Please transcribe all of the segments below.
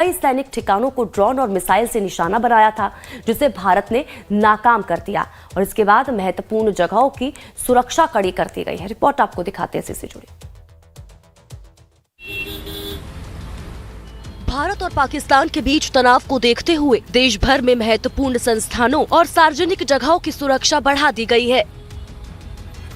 कई सैनिक ठिकानों को ड्रोन और मिसाइल से निशाना बनाया था, जिसे भारत ने नाकाम कर दिया और इसके बाद महत्वपूर्ण जगहों की सुरक्षा कड़ी कर दी गई है। रिपोर्ट आपको दिखाते हैं इससे जुड़ी। भारत और पाकिस्तान के बीच तनाव को देखते हुए देश भर में महत्वपूर्ण संस्थानों और सार्वजनिक जगहों की सुरक्षा बढ़ा दी गई है।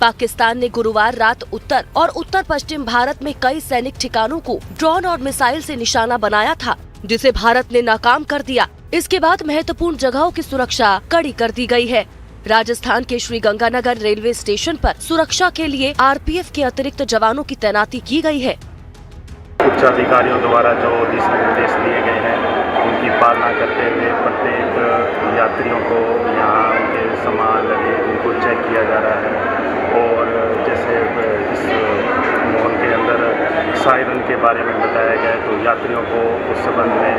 पाकिस्तान ने गुरुवार रात उत्तर और उत्तर पश्चिम भारत में कई सैनिक ठिकानों को ड्रोन और मिसाइल से निशाना बनाया था, जिसे भारत ने नाकाम कर दिया। इसके बाद महत्वपूर्ण जगहों की सुरक्षा कड़ी कर दी गई है। राजस्थान के श्रीगंगानगर रेलवे स्टेशन पर सुरक्षा के लिए आरपीएफ के अतिरिक्त जवानों की तैनाती की गई है। उच्च अधिकारियों द्वारा जो दिशा निर्देश दिए गए हैं उनकी पालना करते हुए प्रत्येक यात्रियों को यहाँ उनके सामान लगे उनको चेक किया जा रहा है। और जैसे इस मोहन के अंदर सायरन के बारे में बताया गया है, तो यात्रियों को उस संबंध में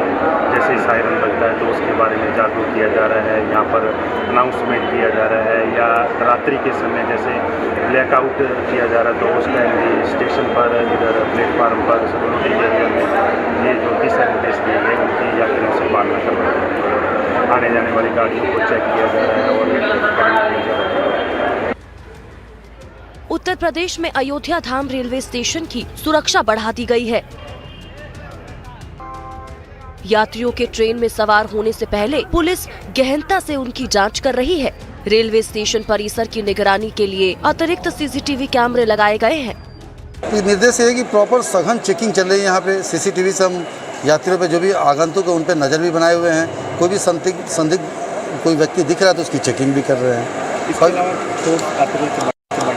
जैसे ही सायरन बजता है तो उसके बारे में जागरूक किया जा रहा है। यहाँ पर अनाउंसमेंट किया जा रहा है, या रात्रि के समय जैसे ब्लैकआउट किया जा रहा है तो उस टाइम भी स्टेशन पर इधर प्लेटफार्म पर सिक्योरिटी एरिया में ये जो दिशा निर्देश दिए गए उनकी यात्रियों से पालना करना है। आने जाने वाली गाड़ियों को चेक किया जा रहा है और किया जा रहा है। उत्तर प्रदेश में अयोध्या धाम रेलवे स्टेशन की सुरक्षा बढ़ा दी गई है। यात्रियों के ट्रेन में सवार होने से पहले पुलिस गहनता से उनकी जांच कर रही है। रेलवे स्टेशन परिसर की निगरानी के लिए अतिरिक्त सीसीटीवी कैमरे लगाए गए हैं। निर्देश है कि प्रॉपर सघन चेकिंग चल रही है। यहाँ पे सीसीटीवी से हम यात्रियों पे जो भी आगंतुक है उन पे नज़र भी बनाए हुए हैं। कोई भी संदिग्ध कोई व्यक्ति दिख रहा है तो उसकी चेकिंग भी कर रहे हैं।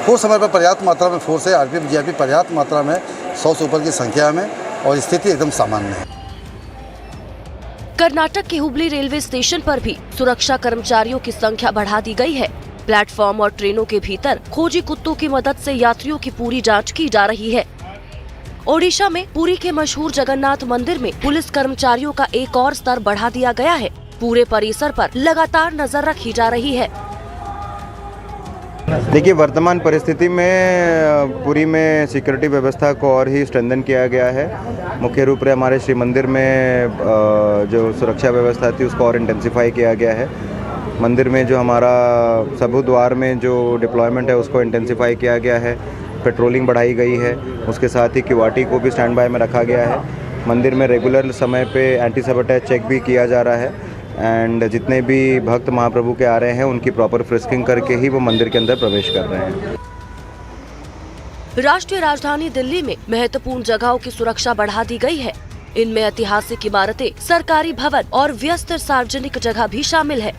फोर्स हमारे पास पर्याप्त मात्रा में फोर्स है। आरपीएफ जीआरपी पर्याप्त मात्रा में 100 से ऊपर की संख्या में, और स्थिति एकदम सामान्य है। कर्नाटक के हुबली रेलवे स्टेशन पर भी सुरक्षा कर्मचारियों की संख्या बढ़ा दी गई है। प्लेटफॉर्म और ट्रेनों के भीतर खोजी कुत्तों की मदद से यात्रियों की पूरी जांच की जा रही है। ओडिशा में पुरी के मशहूर जगन्नाथ मंदिर में पुलिस कर्मचारियों का एक और स्तर बढ़ा दिया गया है। पूरे परिसर पर लगातार नजर रखी जा रही है। देखिए, वर्तमान परिस्थिति में पुरी में सिक्योरिटी व्यवस्था को और ही स्ट्रेंथन किया गया है। मुख्य रूप से हमारे श्री मंदिर में जो सुरक्षा व्यवस्था थी उसको और इंटेंसिफाई किया गया है। मंदिर में जो हमारा सबू द्वार में जो डिप्लॉयमेंट है उसको इंटेंसिफाई किया गया है। पेट्रोलिंग बढ़ाई गई है। उसके साथ ही क्यूआरटी को भी स्टैंड बाय में रखा गया है। मंदिर में रेगुलर समय पे एंटी सबोटेज चेक भी किया जा रहा है। एंड जितने भी भक्त महाप्रभु के आ रहे हैं उनकी प्रॉपर फ्रिस्किंग करके ही वो मंदिर के अंदर प्रवेश कर रहे हैं। राष्ट्रीय राजधानी दिल्ली में महत्वपूर्ण जगहों की सुरक्षा बढ़ा दी गई है। इनमें ऐतिहासिक इमारतें, सरकारी भवन और व्यस्त सार्वजनिक जगह भी शामिल है।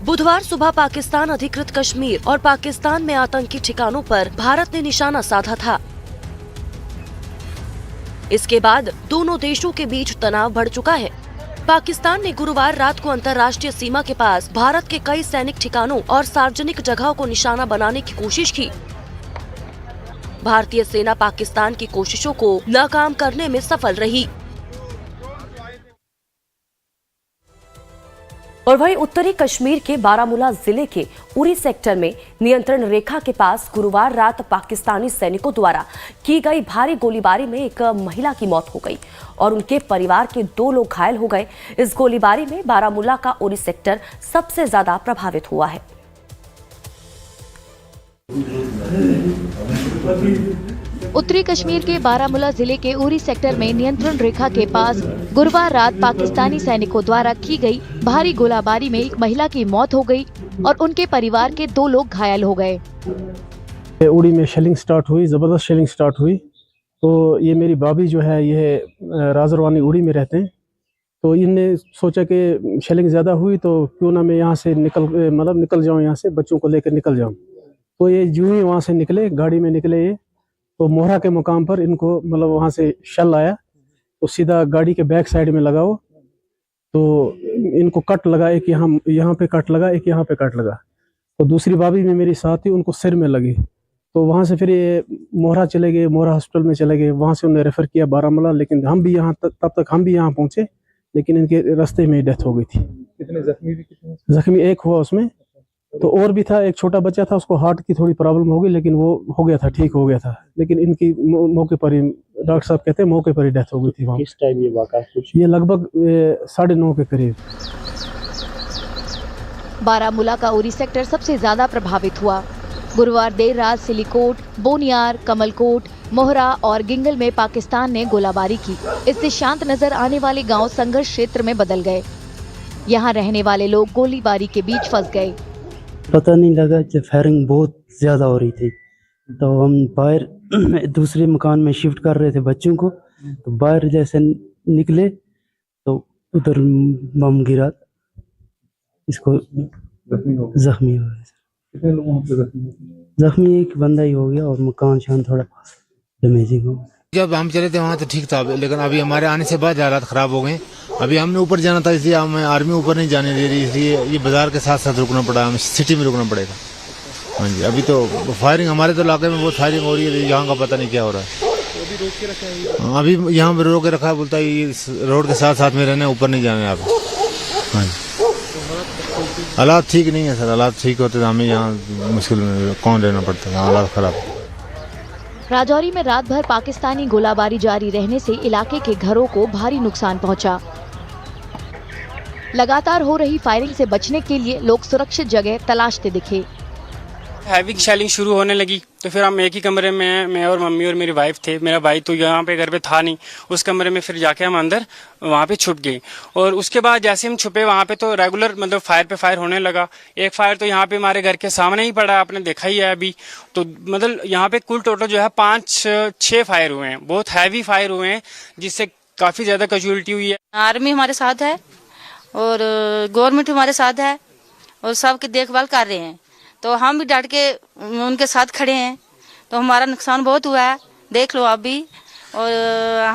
बुधवार सुबह पाकिस्तान अधिकृत कश्मीर और पाकिस्तान में आतंकी ठिकानों पर भारत ने निशाना साधा था। इसके बाद दोनों देशों के बीच तनाव बढ़ चुका है। पाकिस्तान ने गुरुवार रात को अंतर्राष्ट्रीय सीमा के पास भारत के कई सैनिक ठिकानों और सार्वजनिक जगहों को निशाना बनाने की कोशिश की। भारतीय सेना पाकिस्तान की कोशिशों को नाकाम करने में सफल रही। और वहीं उत्तरी कश्मीर के बारामूला जिले के उरी सेक्टर में नियंत्रण रेखा के पास गुरुवार रात पाकिस्तानी सैनिकों द्वारा की गई भारी गोलीबारी में एक महिला की मौत हो गई और उनके परिवार के 2 लोग घायल हो गए। इस गोलीबारी में बारामूला का उरी सेक्टर सबसे ज्यादा प्रभावित हुआ है। उत्तरी कश्मीर के बारामूला जिले के उरी सेक्टर में नियंत्रण रेखा के पास गुरुवार रात पाकिस्तानी सैनिकों द्वारा की गई भारी गोलाबारी में एक महिला की मौत हो गई और उनके परिवार के 2 लोग घायल हो गए। उड़ी में शेलिंग स्टार्ट हुई, जबरदस्त शेलिंग स्टार्ट हुई। तो ये मेरी भाभी जो है ये राजरवानी उड़ी में रहते हैं। तो इनने सोचा कि शेलिंग ज़्यादा हुई तो क्यों ना मैं यहाँ से निकल जाऊँ, यहाँ से बच्चों को लेकर निकल जाऊँ। तो ये यूं ही वहाँ से निकले, गाड़ी में निकले ये, तो मोहरा के मुकाम पर इनको वहाँ से शल आया तो सीधा गाड़ी के बैक साइड में लगाओ तो इनको कट लगा। एक यहाँ पे कट लगा, एक यहाँ पे कट लगा। तो दूसरी भाभी में मेरी साथ थी, उनको सिर में लगी। तो वहाँ से फिर ये मोहरा चले गए, मोहरा हॉस्पिटल में चले गए। वहाँ से उन्हें रेफ़र किया बारामूला, लेकिन हम भी यहाँ तब तक हम भी यहाँ पहुँचे, लेकिन इनके रास्ते में डेथ हो गई थी। कितने जख्मी भी? जख्मी एक हुआ उसमें, तो और भी था, एक छोटा बच्चा था, उसको हार्ट की थोड़ी प्रॉब्लम हो गई, लेकिन वो हो गया था, ठीक हो गया था। लेकिन इनकी मौके पर ही, डॉक्टर साहब कहते हैं मौके पर ही डेथ हो गई थी वहाँ। किस टाइम ये वाक़ा कुछ? ये लगभग 9:30 के करीब। बारामूला का उरी सेक्टर सबसे ज्यादा प्रभावित हुआ। गुरुवार देर रात सिलीकोट, बोनियार, कमलकोट, मोहरा और गिंगल में पाकिस्तान ने गोलाबारी की। इससे शांत नजर आने वाले गांव संघर्ष क्षेत्र में बदल गए। यहाँ रहने वाले लोग गोलीबारी के बीच फंस गए। पता नहीं लगा जब फायरिंग बहुत ज़्यादा हो रही थी, तो हम बाहर दूसरे मकान में शिफ्ट कर रहे थे बच्चों को, तो बाहर जैसे निकले तो उधर बम गिरा, इसको जख्मी हो गया। कितने लोगों को जख्मी? एक बंदा ही हो गया और मकान शान थोड़ा डैमेजिंग हो गया। जब हम चले थे वहाँ तो ठीक था, लेकिन अभी हमारे आने से बाद हालात ख़राब हो गए। अभी हमने ऊपर जाना था, इसलिए हमें आर्मी ऊपर नहीं जाने दे रही, इसलिए ये बाजार के साथ साथ रुकना पड़ा, हमें सिटी में रुकना पड़ेगा। हाँ जी, अभी तो फायरिंग हमारे तो इलाके में बहुत फायरिंग हो रही है, यहाँ का पता नहीं क्या हो रहा है। अभी यहाँ पर रोक के रखा है, बोलता है रोड के साथ साथ में रहना, ऊपर नहीं जाना है आप। हाँ जी, हालात ठीक नहीं है सर, हालात ठीक होते तो हमें यहाँ मुश्किल में कौन रहना पड़ता है, हालात ख़राब। राजौरी में रात भर पाकिस्तानी गोलाबारी जारी रहने से इलाके के घरों को भारी नुकसान पहुंचा। लगातार हो रही फायरिंग से बचने के लिए लोग सुरक्षित जगह तलाशते दिखे। हैवी शेलिंग शुरू होने लगी तो फिर हम एक ही कमरे में, मैं और मम्मी और मेरी वाइफ थे। मेरा भाई तो यहाँ पे घर पे था नहीं, उस कमरे में फिर जाके हम अंदर वहाँ पे छुप गए। और उसके बाद जैसे हम छुपे वहाँ पे तो रेगुलर मतलब फायर पे फायर होने लगा। एक फायर तो यहाँ पे हमारे घर के सामने ही पड़ा, आपने देखा ही है अभी। तो मतलब यहाँ पे कुल टोटल जो है 5-6 फायर हुए हैं, बहुत हैवी फायर हुए हैं, जिससे काफ़ी ज़्यादा कैजुअलिटी हुई है। आर्मी हमारे साथ है और गवर्नमेंट हमारे साथ है और सबकी देखभाल कर रहे हैं, तो हम भी डट के उनके साथ खड़े हैं। तो हमारा नुकसान बहुत हुआ है, देख लो आप भी। और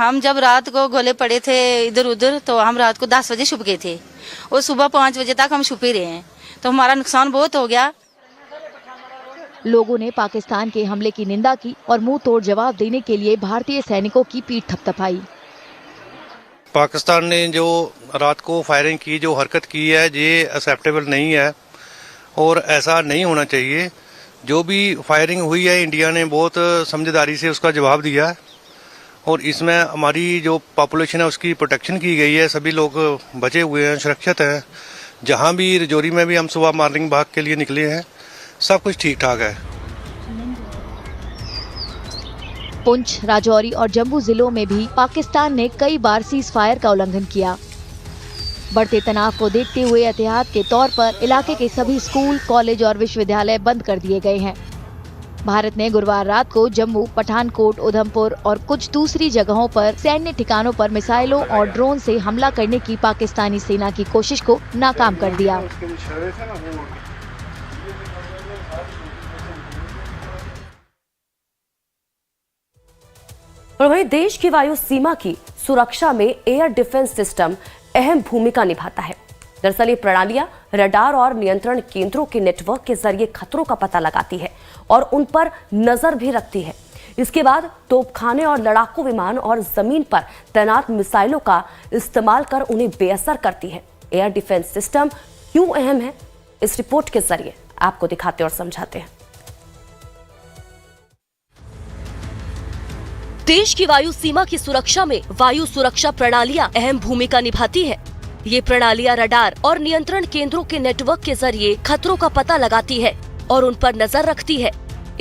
हम जब रात को गोले पड़े थे इधर उधर, तो हम रात को 10 बजे छुप गए थे और सुबह 5 बजे तक हम छुपे रहे हैं, तो हमारा नुकसान बहुत हो गया। लोगों ने पाकिस्तान के हमले की निंदा की और मुंह तोड़ जवाब देने के लिए भारतीय सैनिकों की पीठ थपथपाई। पाकिस्तान ने जो रात को फायरिंग की, जो हरकत की है, ये एक्सेप्टेबल नहीं है और ऐसा नहीं होना चाहिए। जो भी फायरिंग हुई है, इंडिया ने बहुत समझदारी से उसका जवाब दिया है और इसमें हमारी जो पॉपुलेशन है उसकी प्रोटेक्शन की गई है। सभी लोग बचे हुए हैं, सुरक्षित हैं। जहां भी रजौरी में भी हम सुबह मॉर्निंग वॉक के लिए निकले हैं, सब कुछ ठीक ठाक है। पुंछ, राजौरी और जम्मू जिलों में भी पाकिस्तान ने कई बार सीज फायर का उल्लंघन किया। बढ़ते तनाव को देखते हुए एहतियात के तौर पर इलाके के सभी स्कूल, कॉलेज और विश्वविद्यालय बंद कर दिए गए हैं। भारत ने गुरुवार रात को जम्मू, पठानकोट, उधमपुर और कुछ दूसरी जगहों पर सैन्य ठिकानों पर मिसाइलों और ड्रोन से हमला करने की पाकिस्तानी सेना की कोशिश को नाकाम कर दिया। और वहीं देश की वायु सीमा की सुरक्षा में एयर डिफेंस सिस्टम अहम भूमिका निभाता है। दरअसल ये प्रणालियां रडार और नियंत्रण केंद्रों के नेटवर्क के जरिए खतरों का पता लगाती है और उन पर नजर भी रखती है। इसके बाद तोपखाने और लड़ाकू विमान और जमीन पर तैनात मिसाइलों का इस्तेमाल कर उन्हें बेअसर करती है। एयर डिफेंस सिस्टम क्यों अहम है, इस रिपोर्ट के जरिए आपको दिखाते और समझाते हैं। देश की वायु सीमा की सुरक्षा में वायु सुरक्षा प्रणालियां अहम भूमिका निभाती है। ये प्रणालियां रडार और नियंत्रण केंद्रों के नेटवर्क के जरिए खतरों का पता लगाती है और उन पर नजर रखती है।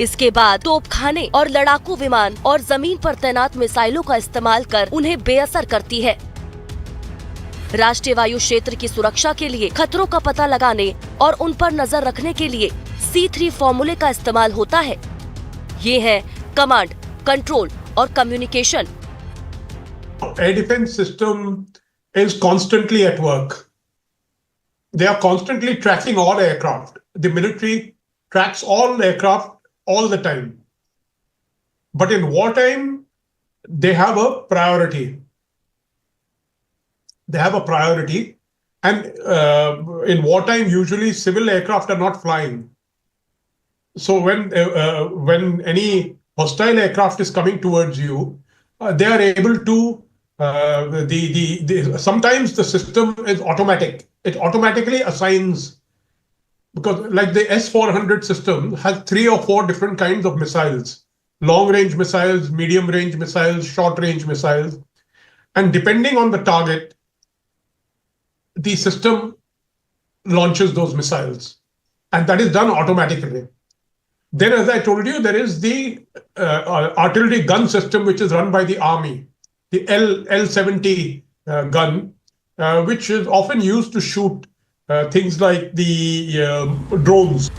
इसके बाद तोपखाने और लड़ाकू विमान और जमीन पर तैनात मिसाइलों का इस्तेमाल कर उन्हें बेअसर करती है। राष्ट्रीय वायु क्षेत्र की सुरक्षा के लिए खतरों का पता लगाने और उन पर नजर रखने के लिए C3 फॉर्मूले का इस्तेमाल होता है। ये है कमांड, कंट्रोल और communication. Air defense system is constantly at work. They are constantly tracking all aircraft. The military tracks all aircraft all the time. But in wartime, they have a priority. And in wartime, usually civil aircraft are not flying. So when any hostile aircraft is coming towards you, they are able to sometimes the system is automatic. It automatically assigns because like the S-400 system has 3 or 4 different kinds of missiles: long-range missiles, medium-range missiles, short-range missiles. And depending on the target, the system launches those missiles. And that is done automatically. Then, as I told you, there is the artillery gun system, which is run by the army, the L-70 gun, which is often used to shoot things like the drones.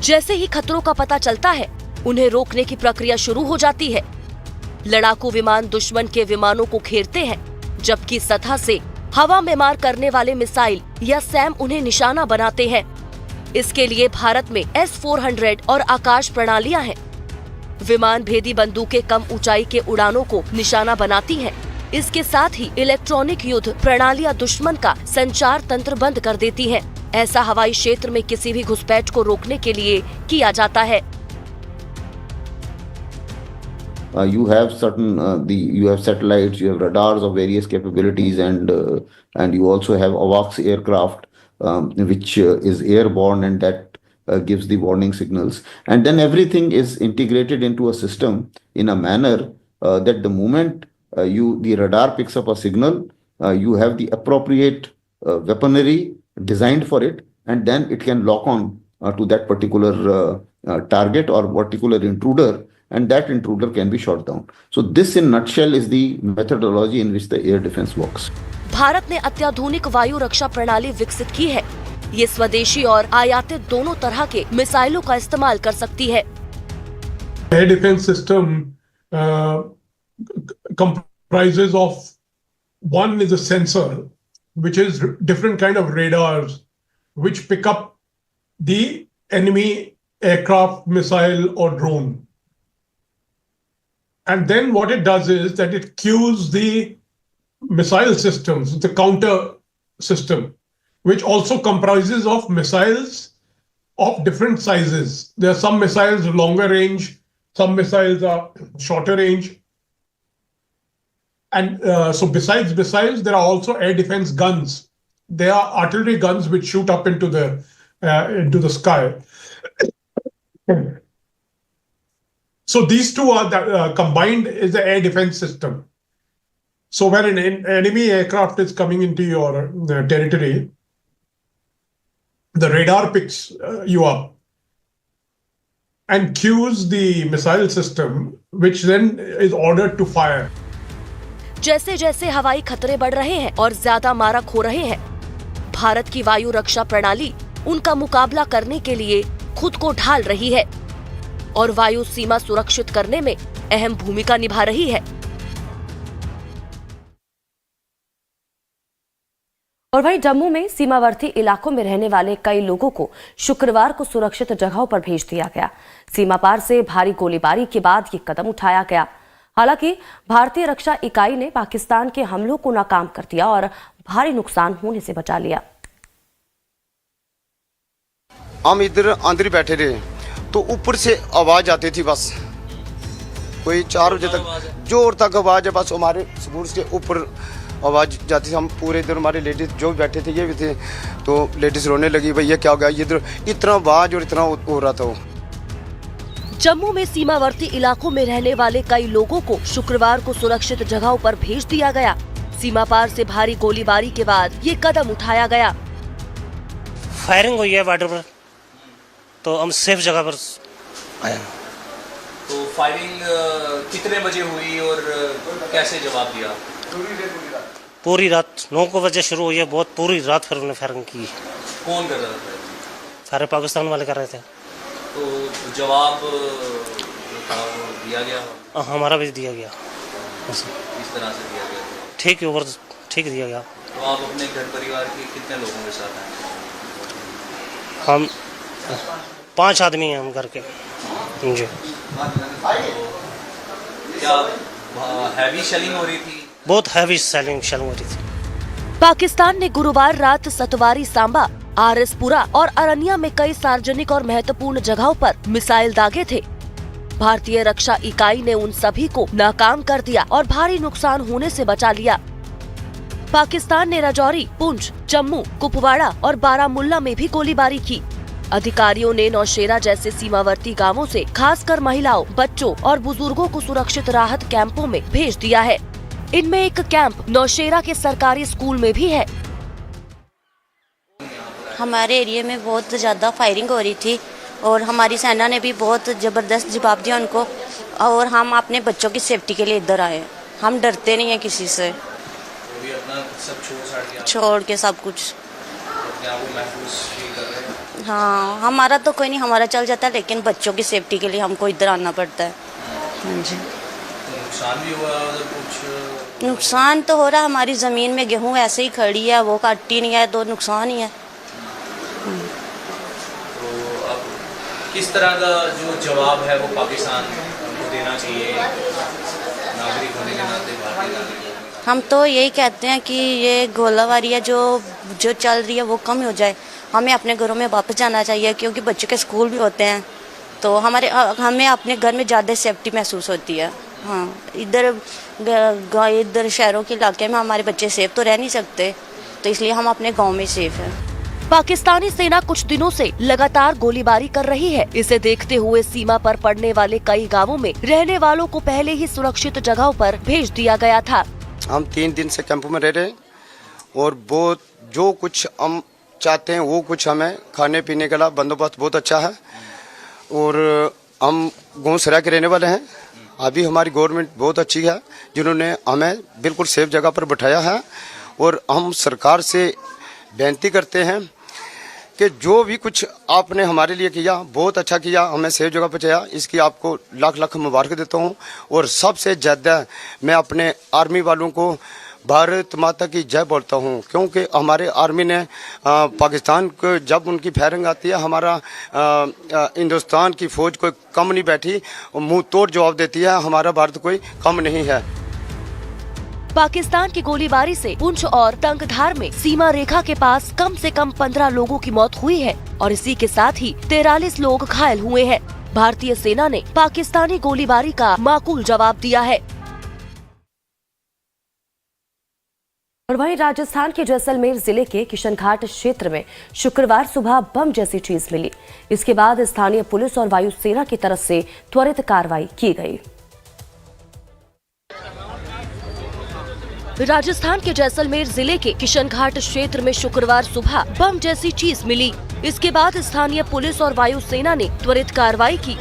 जैसे ही खतरों का पता चलता है, उन्हें रोकने की प्रक्रिया शुरू हो जाती है। लड़ाकू विमान दुश्मन के विमानों को घेरते हैं, जबकि सतह से हवा में मार करने वाले मिसाइल या सैम उन्हें निशाना बनाते हैं। इसके लिए भारत में S-400 और आकाश प्रणालियां हैं। विमान भेदी बंदूकें कम ऊंचाई के उड़ानों को निशाना बनाती हैं। इसके साथ ही इलेक्ट्रॉनिक युद्ध प्रणालियां दुश्मन का संचार तंत्र बंद कर देती हैं। ऐसा हवाई क्षेत्र में किसी भी घुसपैठ को रोकने के लिए किया जाता है। You have certain you have satellites, you have radars of various capabilities, and you also have AWACS aircraft, which is airborne, and that gives the warning signals. And then everything is integrated into a system in a manner that the moment the radar picks up a signal, you have the appropriate weaponry designed for it, and then it can lock on to that particular target or particular intruder, and that intruder can be shot down. So this in nutshell is the methodology in which the air defense works. Bharat ने अत्याधुनिक वायु रक्षा प्रणाली विकसित की है। ये स्वदेशी और आयातित दोनों तरह के मिसाइलों का इस्तेमाल कर सकती है। Air defense system comprises of, one is a sensor, which is different kind of radars which pick up the enemy aircraft, missile or drone. And then what it does is that it cues the missile systems, the counter system, which also comprises of missiles of different sizes. There are some missiles longer range, some missiles are shorter range. And so besides missiles, there are also air defense guns. There are artillery guns which shoot up into the sky. So these two are combined is the air defense system. So when an enemy aircraft is coming into your territory, the radar picks you up and cues the missile system, which then is ordered to fire. जैसे जैसे हवाई खतरे बढ़ रहे हैं और ज्यादा मारक हो रहे हैं, भारत की वायु रक्षा प्रणाली उनका मुकाबला करने के लिए खुद को ढाल रही है और वायु सीमा सुरक्षित करने में अहम भूमिका निभा रही है। और वहीं जम्मू में सीमावर्ती इलाकों में रहने वाले कई लोगों को शुक्रवार को सुरक्षित जगहों पर भेज दिया गया। सीमा पार से भारी गोलीबारी के बाद ये कदम उठाया गया। हालांकि भारतीय रक्षा इकाई ने पाकिस्तान के हमलों को नाकाम कर दिया और भारी नुकसान होने से बचा लिया। हम इधर अंदर ही बैठे रहे तो ऊपर से आवाज आती थी, बस कोई 4 बजे तक जोर तक आवाज है, बस हमारे स्कूल के ऊपर आवाज जाती थी। हम पूरे इधर हमारे लेडीज जो बैठे थे ये भी थे, तो लेडीज रोने लगी, भैया क्या हो गया, इधर इतना आवाज और इतना हो रहा था। जम्मू में सीमावर्ती इलाकों में रहने वाले कई लोगों को शुक्रवार को सुरक्षित जगहों पर भेज दिया गया। सीमा पार से भारी गोलीबारी के बाद ये कदम उठाया गया। फायरिंग हुई है बॉर्डर पर, तो हम सेफ जगह पर आए। तो फायरिंग कितने बजे हुई और कैसे जवाब दिया? पूरी रात 9 बजे शुरू हुई है, बहुत पूरी रात फिर उन्होंने फायरिंग की। कौन कर रहा था? सारे पाकिस्तान वाले कर रहे थे। तो जवाब दिया गया? हमारा भी दिया गया। किस तरह से दिया गया? ठीक ओवर ठीक दिया गया। तो आप अपने घर परिवार के कितने लोगों के साथ हैं? हम 5 आदमी हैं हम घर के। जी। क्या हैवी शेलिंग हो रही थी? बहुत हैवी शेलिंग हो रही थी। पाकिस्तान ने गुरुवार रात सतवारी सांबा, आरएसपुरा और अरनिया में कई सार्वजनिक और महत्वपूर्ण जगहों पर मिसाइल दागे थे। भारतीय रक्षा इकाई ने उन सभी को नाकाम कर दिया और भारी नुकसान होने से बचा लिया। पाकिस्तान ने राजौरी, पुंछ, जम्मू, कुपवाड़ा और बारामुल्ला में भी गोलीबारी की। अधिकारियों ने नौशेरा जैसे सीमावर्ती गांवों से खासकर महिलाओं, बच्चों और बुजुर्गों को सुरक्षित राहत कैंपों में भेज दिया है। इनमें एक कैंप नौशेरा के सरकारी स्कूल में भी है। हमारे एरिया में बहुत ज़्यादा फायरिंग हो रही थी और हमारी सेना ने भी बहुत ज़बरदस्त जवाब दिया उनको, और हम अपने बच्चों की सेफ्टी के लिए इधर आए। हम डरते नहीं हैं किसी से, छोड़ के सब कुछ। हाँ, हमारा तो कोई नहीं, हमारा चल जाता है, लेकिन बच्चों की सेफ्टी के लिए हमको इधर आना पड़ता है। हाँ जी, नुकसान भी हुआ उधर कुछ? नुकसान तो हो रहा है, हमारी ज़मीन में गेहूँ ऐसे ही खड़ी है, वो काटी नहीं है, तो नुकसान ही है। तो अब किस तरह का जो जवाब है वो पाकिस्तान को देना चाहिए नागरिक होने के नाते, भारतीय नागरिक? हम तो यही कहते हैं कि ये गोलाबारी है जो चल रही है वो कम हो जाए। हमें अपने घरों में वापस जाना चाहिए, क्योंकि बच्चों के स्कूल भी होते हैं, तो हमें अपने घर में ज़्यादा सेफ्टी महसूस होती है। हाँ, इधर शहरों के इलाके में हमारे बच्चे सेफ तो रह नहीं सकते, तो इसलिए हम अपने गाँव में सेफ हैं। पाकिस्तानी सेना कुछ दिनों से लगातार गोलीबारी कर रही है। इसे देखते हुए सीमा पर पड़ने वाले कई गांवों में रहने वालों को पहले ही सुरक्षित जगहों पर भेज दिया गया था। हम 3 दिन से कैंप में रह रहे हैं और बहुत जो कुछ हम चाहते हैं वो कुछ हमें खाने पीने का बंदोबस्त बहुत अच्छा है। और हम गौसरा के रहने वाले हैं। अभी हमारी गवर्नमेंट बहुत अच्छी है, जिन्होंने हमें बिल्कुल सेफ जगह पर बैठाया है। और हम सरकार से बेनती करते हैं कि जो भी कुछ आपने हमारे लिए किया बहुत अच्छा किया, हमें सेफ जगह पहुंचाया, इसकी आपको लाख लाख मुबारक देता हूं। और सबसे ज़्यादा मैं अपने आर्मी वालों को भारत माता की जय बोलता हूं, क्योंकि हमारे आर्मी ने पाकिस्तान को जब उनकी फायरिंग आती है, हमारा हिंदुस्तान की फौज कोई कम नहीं बैठी, मुंह तोड़ जवाब देती है। हमारा भारत कोई कम नहीं है। पाकिस्तान की गोलीबारी से पुंछ और तंगधार में सीमा रेखा के पास कम से कम 15 लोगों की मौत हुई है और इसी के साथ ही 43 लोग घायल हुए हैं। भारतीय सेना ने पाकिस्तानी गोलीबारी का माकूल जवाब दिया है। और वहीं राजस्थान के जैसलमेर जिले के किशनघाट क्षेत्र में शुक्रवार सुबह बम जैसी चीज मिली। इसके बाद स्थानीय पुलिस और वायुसेना की तरफ से त्वरित कार्रवाई की गई। राजस्थान के जैसलमेर जिले के किशनघाट क्षेत्र में शुक्रवार सुबह बम जैसी चीज मिली। इसके बाद स्थानीय पुलिस और वायुसेना ने त्वरित कार्रवाई की।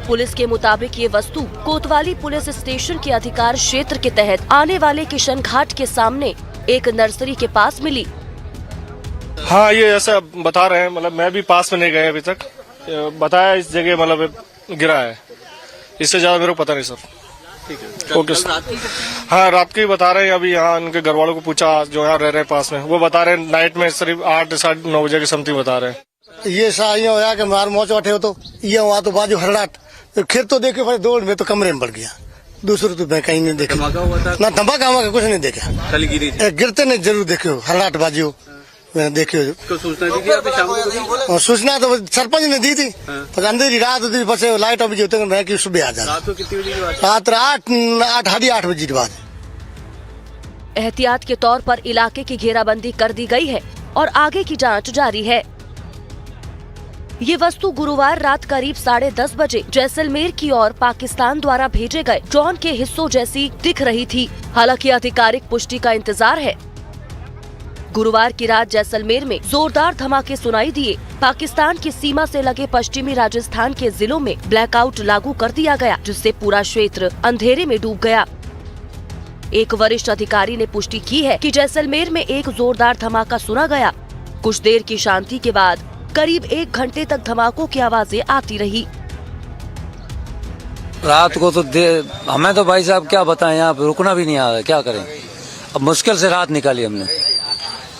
पुलिस के मुताबिक ये वस्तु कोतवाली पुलिस स्टेशन के अधिकार क्षेत्र के तहत आने वाले किशनघाट के सामने एक नर्सरी के पास मिली। हाँ, ये ऐसा बता रहे हैं, मतलब मैं भी पास में नहीं गया अभी तक। बताया इस जगह मतलब गिरा है, इससे ज्यादा मेरे को पता नहीं सर। ठीक है, ओके सर। हाँ, रात के ही बता रहे हैं। अभी यहाँ उनके घर वालों को पूछा जो यहाँ रह रहे हैं पास में, वो बता रहे हैं नाइट में सिर्फ 8 साढ़े 9 बजे के समथिंग बता रहे हैं। ये सा ये होया कि मार मौज बैठे हो तो ये हुआ तो बाजू हरड़ाट फिर तो देखे भाई दौड़ में तो कमरे में बढ़ गया। दूसरे तो मैं कहीं नहीं देखा ना, धमाका वमाका कुछ नहीं देखा। खाली गिरते नहीं जरूर देखे हो, हरड़ाट बाजी हो मैंने देखे हो। तो सूचना दी थी आपने शाम को? और सूचना तो सरपंच ने दी थी, पर अंधेरी रात होती बस लाइट अभी जो रह कि सुबह आ जाता। रात को कितनी बजे की बात? रात 8 साढ़े 8 बजे की बात। एहतियात के तौर पर इलाके की घेराबंदी कर दी गई है और आगे की जांच जारी है। ये वस्तु गुरुवार रात करीब 10:30 बजे जैसलमेर की ओर पाकिस्तान द्वारा भेजे गए ड्रोन के हिस्सों जैसी दिख रही थी। हालांकि आधिकारिक पुष्टि का इंतजार है। गुरुवार की रात जैसलमेर में जोरदार धमाके सुनाई दिए। पाकिस्तान की सीमा से लगे पश्चिमी राजस्थान के जिलों में ब्लैकआउट लागू कर दिया गया, जिससे पूरा क्षेत्र अंधेरे में डूब गया। एक वरिष्ठ अधिकारी ने पुष्टि की है कि जैसलमेर में एक जोरदार धमाका सुना गया। कुछ देर की शांति के बाद करीब 1 घंटे तक धमाकों की आवाजें आती रही। रात को तो हमें तो भाई साहब क्या बताएं, यहाँ पे रुकना भी नहीं आ रहा, क्या करें। अब मुश्किल से रात निकाली हमने,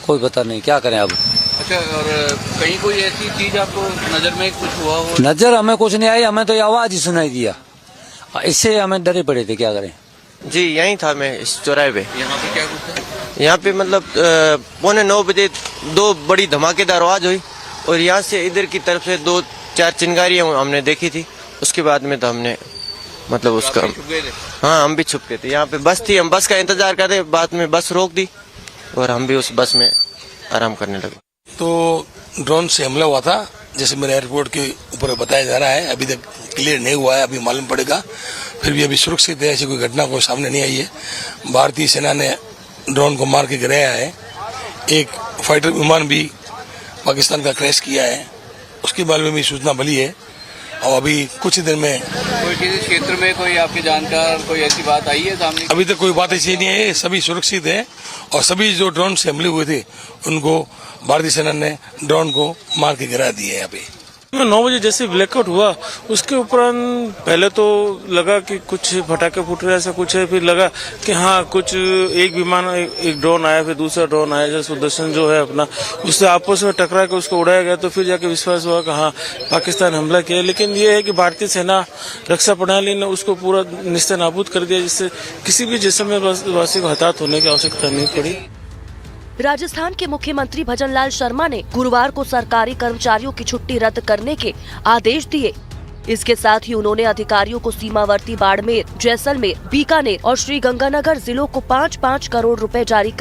कोई पता नहीं क्या करें अब। अच्छा, और कहीं कोई ऐसी चीज आपको नजर में कुछ हुआ हो? नजर हमें कुछ नहीं आई, हमें तो ये आवाज ही सुनाई दिया, इससे हमें डरे पड़े थे, क्या करें। जी यहीं था मैं इस चौराहे पे। यहाँ पे क्या कुछ है? यहाँ पे मतलब 8:45 बजे 2 बड़ी धमाकेदार आवाज हुई और यहाँ से इधर की तरफ से 2-4 चिंगारियां हमने देखी थी। उसके बाद में तो हमने मतलब उसका हाँ हम भी छुप गए थे। यहाँ पे बस थी, हम बस का इंतजार कर रहे, बाद में बस रोक दी, और हम भी उस बस में आराम करने लगे। तो ड्रोन से हमला हुआ था, जैसे मेरे एयरपोर्ट के ऊपर बताया जा रहा है। अभी तक क्लियर नहीं हुआ है, अभी मालूम पड़ेगा। फिर भी अभी सुरक्षित है, ऐसी कोई घटना कोई सामने नहीं आई है। भारतीय सेना ने ड्रोन को मार के गिराया है। एक फाइटर विमान भी पाकिस्तान का क्रैश किया है, उसके बारे में भी सूचना मिली है। और अभी कुछ ही देर में कोई किसी क्षेत्र में कोई आपके जानकार कोई ऐसी बात आई है सामने? अभी तक कोई बात ऐसी नहीं है, सभी सुरक्षित है। और सभी जो ड्रोन से हमले हुए थे उनको भारतीय सेना ने ड्रोन को मार के गिरा दिए है। अभी 9 बजे जैसे ब्लैकआउट हुआ उसके उपरांत पहले तो लगा कि कुछ फटाके फूट रहे ऐसा कुछ है, फिर लगा कि हाँ कुछ एक विमान एक ड्रोन आया, फिर दूसरा ड्रोन आया जैसे सुदर्शन जो है अपना, उससे आपस में टकरा के उसको उड़ाया गया। तो फिर जाके विश्वास हुआ कि हाँ पाकिस्तान हमला किया। लेकिन ये है कि भारतीय सेना रक्षा प्रणाली ने उसको पूरा निस्ते नाबूद कर दिया, जिससे किसी भी जैसलमेर को हताहत होने की आवश्यकता नहीं पड़ी। राजस्थान के मुख्यमंत्री भजनलाल शर्मा ने गुरुवार को सरकारी कर्मचारियों की छुट्टी रद्द करने के आदेश दिए। इसके साथ ही उन्होंने अधिकारियों को सीमावर्ती बाड़मेर, जैसलमेर, बीकानेर और श्रीगंगानगर जिलों को 5-5 करोड़ रुपए जारी